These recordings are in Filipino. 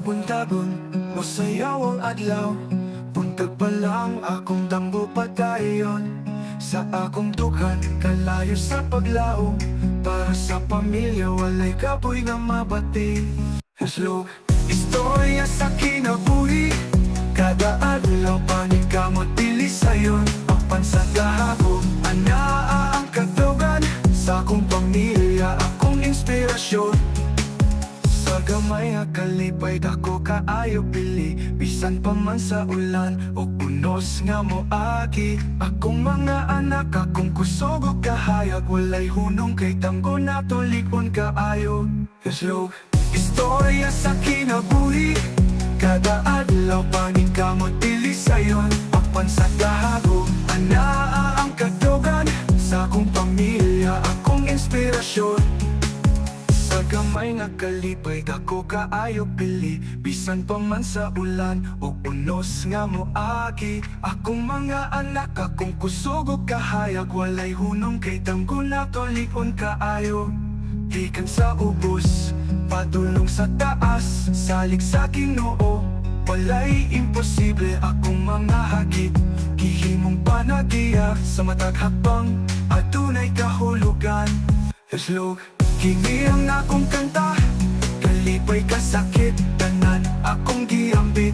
tabon-tabon, masayaw ang adlaw. Buntag pa lang akong dambo padayon. Sa akong dughan, kalayo sa paglaom. Para sa pamilya, walay kapoy nga mabati. Hello, istorya sa kinabuhi. Kada adlaw paningkamot dili sayon. Apan sa gahapon, anaa ang katugan. Sa akong pamilya, akong inspirasyon. Sa gamay nga kalipay dako kaayo pili. Bisan pa man sa ulan o unos nga moagi. Akong mga anak, akong kusog o kahayag. Walay hunong kay tanggo na tulikon kaayo. Hello, istorya sa kinabuhi. Kada adlaw paningkamot dili sayon. Apan sa gahago, anaa ang katugan. Sa akong pamilya, akong inspirasyon. Sa gamay nga kalipay dako kaayo pili. Bisan pa man sa ulan o unos nga moagi. Akong mga anak, akong kusog o kahayag. Walay hunong kay tanggo na tulikon kaayo. Gikan sa ubos, padulong sa taas. Salig sa Ginoo, walay imposible. Akong mga hagit, gihimong panagiya. Sa matag hakbang, adunay kahulugan. Hello, kini ang akong kanta. Kalipay kasakit, tanan akong giambit.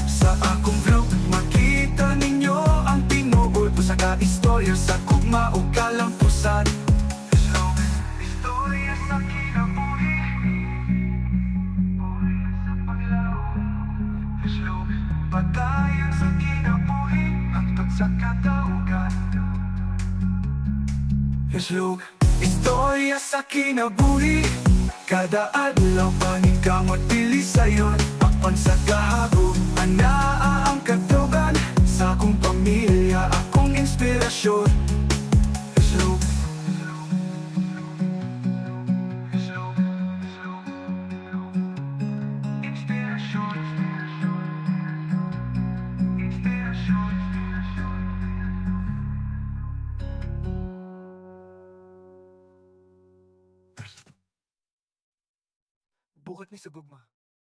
Sa akong vlog, makita ninyo ang tinuod. Sa ka-istorya sa kugma o kalampusan. Hello, istorya sa kinabuhi. Buhay sa paglaw. Hello, batayan sa kinabuhi. Hangtod sa kataugan. Hello, istorya sa kinabuhi. Kada adlaw paningkamot dili sayon. Apan sa gahago, anaa ang katugan. Sa akong pamilya, akong inspirasyon. Hello, inspirasyon. Inspirasyon. Bukat ni sa gugma.